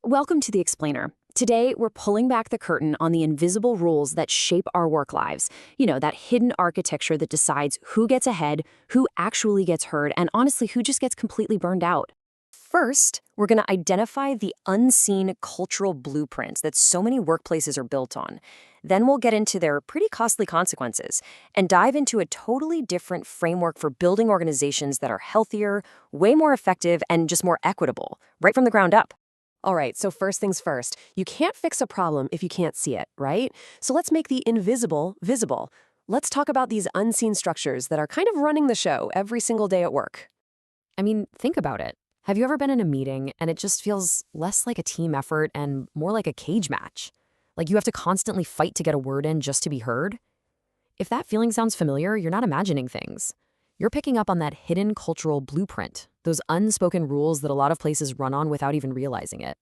Welcome to The Explainer. Today, we're pulling back the curtain on the invisible rules that shape our work lives. That hidden architecture that decides who gets ahead, who actually gets heard, and honestly, who just gets completely burned out. First, we're going to identify the unseen cultural blueprints that so many workplaces are built on. Then we'll get into their pretty costly consequences and dive into a totally different framework for building organizations that are healthier, way more effective, and just more equitable, right from the ground up. All right, so first things first, you can't fix a problem if you can't see it, right? So let's make the invisible visible. Let's talk about these unseen structures that are kind of running the show every single day at work. I mean, think about it. Have you ever been in a meeting and it just feels less like a team effort and more like a cage match? Like you have to constantly fight to get a word in just to be heard? If that feeling sounds familiar, you're not imagining things. You're picking up on that hidden cultural blueprint, those unspoken rules that a lot of places run on without even realizing it.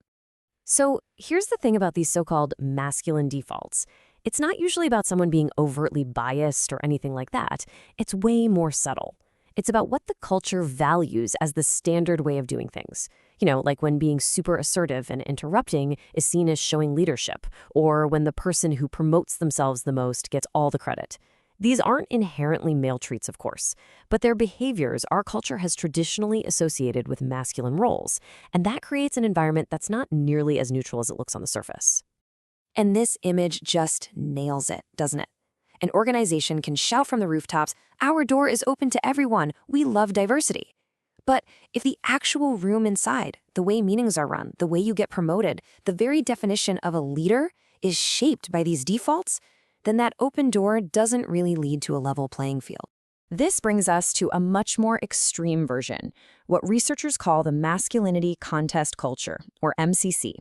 So here's the thing about these so-called masculine defaults. It's not usually about someone being overtly biased or anything like that. It's way more subtle. It's about what the culture values as the standard way of doing things. Like when being super assertive and interrupting is seen as showing leadership, or when the person who promotes themselves the most gets all the credit. These aren't inherently male traits, of course, but their behaviors our culture has traditionally associated with masculine roles, and that creates an environment that's not nearly as neutral as it looks on the surface. And this image just nails it, doesn't it? An organization can shout from the rooftops, "Our door is open to everyone. We love diversity." But if the actual room inside, the way meetings are run, the way you get promoted, the very definition of a leader is shaped by these defaults, then that open door doesn't really lead to a level playing field. This brings us to a much more extreme version, what researchers call the masculinity contest culture, or MCC.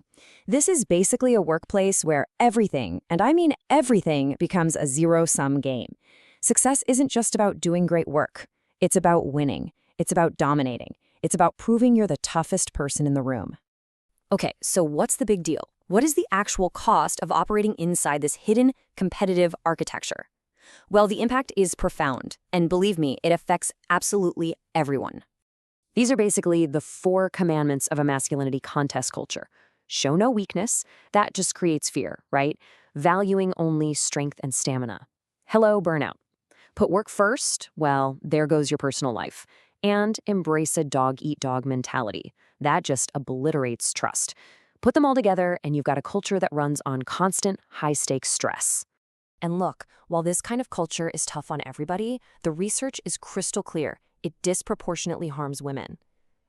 This is basically a workplace where everything, and I mean everything, becomes a zero-sum game. Success isn't just about doing great work. It's about winning. It's about dominating. It's about proving you're the toughest person in the room. Okay, so what's the big deal? What is the actual cost of operating inside this hidden, competitive architecture? Well, the impact is profound, and believe me, it affects absolutely everyone. These are basically the 4 commandments of a masculinity contest culture. Show no weakness, that just creates fear, right? Valuing only strength and stamina. Hello, burnout. Put work first, well, there goes your personal life. And embrace a dog-eat-dog mentality. That just obliterates trust. Put them all together, and you've got a culture that runs on constant, high-stakes stress. And look, while this kind of culture is tough on everybody, the research is crystal clear. It disproportionately harms women.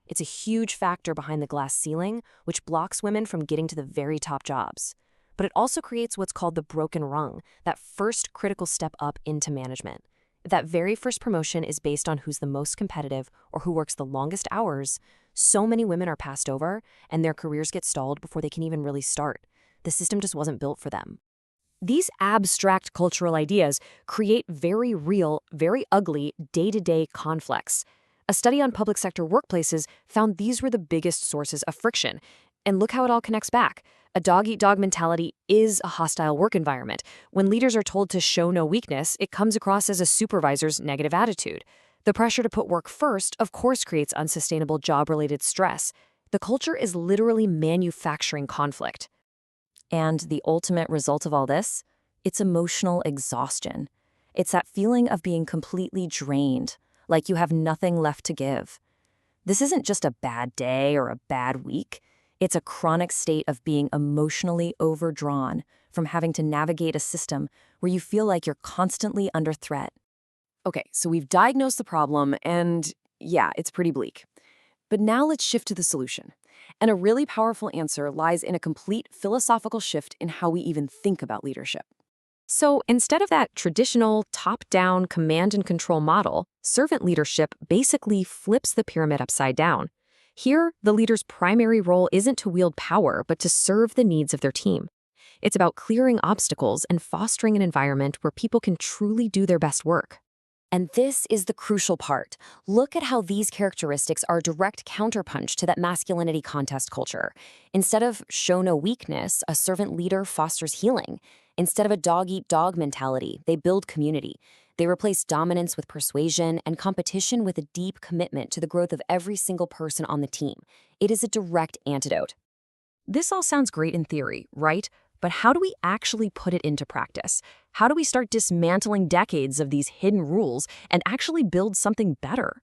It's a huge factor behind the glass ceiling, which blocks women from getting to the very top jobs. But it also creates what's called the broken rung, that first critical step up into management. If that very first promotion is based on who's the most competitive or who works the longest hours, so many women are passed over and their careers get stalled before they can even really start. The system just wasn't built for them. These abstract cultural ideas create very real, very ugly, day-to-day conflicts. A study on public sector workplaces found these were the biggest sources of friction. And look how it all connects back. A dog-eat-dog mentality is a hostile work environment. When leaders are told to show no weakness, it comes across as a supervisor's negative attitude. The pressure to put work first, of course, creates unsustainable job-related stress. The culture is literally manufacturing conflict. And the ultimate result of all this? It's emotional exhaustion. It's that feeling of being completely drained, like you have nothing left to give. This isn't just a bad day or a bad week. It's a chronic state of being emotionally overdrawn from having to navigate a system where you feel like you're constantly under threat. Okay, so we've diagnosed the problem, and yeah, it's pretty bleak. But now let's shift to the solution. And a really powerful answer lies in a complete philosophical shift in how we even think about leadership. So instead of that traditional top-down command and control model, servant leadership basically flips the pyramid upside down. Here, the leader's primary role isn't to wield power, but to serve the needs of their team. It's about clearing obstacles and fostering an environment where people can truly do their best work. And this is the crucial part. Look at how these characteristics are a direct counterpunch to that masculinity contest culture. Instead of show no weakness, a servant leader fosters healing. Instead of a dog-eat-dog mentality, they build community. They replace dominance with persuasion and competition with a deep commitment to the growth of every single person on the team. It is a direct antidote. this all sounds great in theory, right? But how do we actually put it into practice? How do we start dismantling decades of these hidden rules and actually build something better?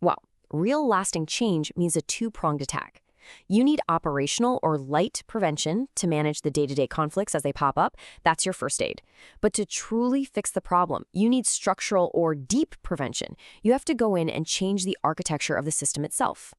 Well, real lasting change means a two-pronged attack. You need operational or light prevention to manage the day-to-day conflicts as they pop up. That's your first aid. But to truly fix the problem, you need structural or deep prevention. You have to go in and change the architecture of the system itself.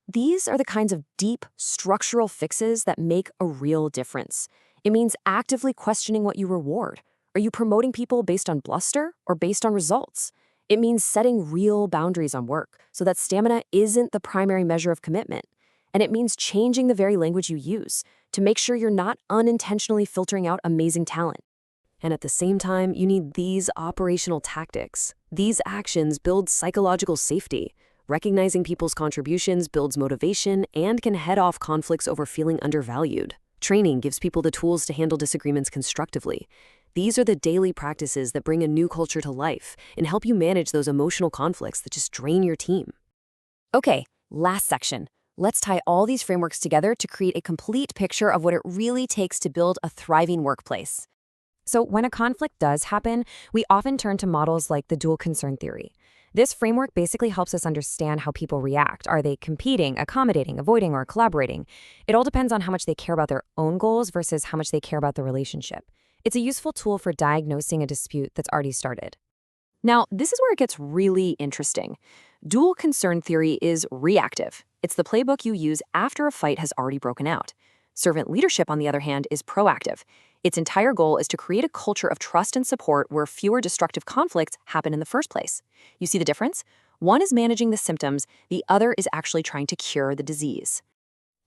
These are the kinds of deep structural fixes that make a real difference. It means actively questioning what you reward. Are you promoting people based on bluster or based on results? It means setting real boundaries on work so that stamina isn't the primary measure of commitment. And it means changing the very language you use to make sure you're not unintentionally filtering out amazing talent. And at the same time, you need these operational tactics. These actions build psychological safety. Recognizing people's contributions builds motivation and can head off conflicts over feeling undervalued. Training gives people the tools to handle disagreements constructively. These are the daily practices that bring a new culture to life and help you manage those emotional conflicts that just drain your team. Okay, last section. Let's tie all these frameworks together to create a complete picture of what it really takes to build a thriving workplace. So when a conflict does happen, we often turn to models like the dual concern theory. This framework basically helps us understand how people react. Are they competing, accommodating, avoiding, or collaborating? It all depends on how much they care about their own goals versus how much they care about the relationship. It's a useful tool for diagnosing a dispute that's already started. Now, this is where it gets really interesting. Dual concern theory is reactive. It's the playbook you use after a fight has already broken out. Servant leadership, on the other hand, is proactive. Its entire goal is to create a culture of trust and support where fewer destructive conflicts happen in the first place. You see the difference? One is managing the symptoms, the other is actually trying to cure the disease.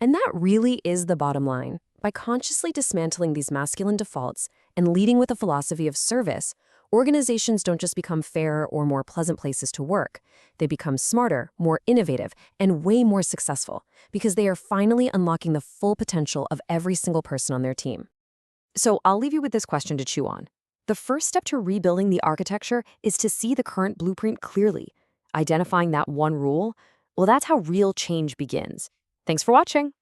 And that really is the bottom line. By consciously dismantling these masculine defaults and leading with a philosophy of service, organizations don't just become fairer or more pleasant places to work. They become smarter, more innovative, and way more successful because they are finally unlocking the full potential of every single person on their team. So I'll leave you with this question to chew on. The first step to rebuilding the architecture is to see the current blueprint clearly. Identifying that one rule, well, that's how real change begins. Thanks for watching.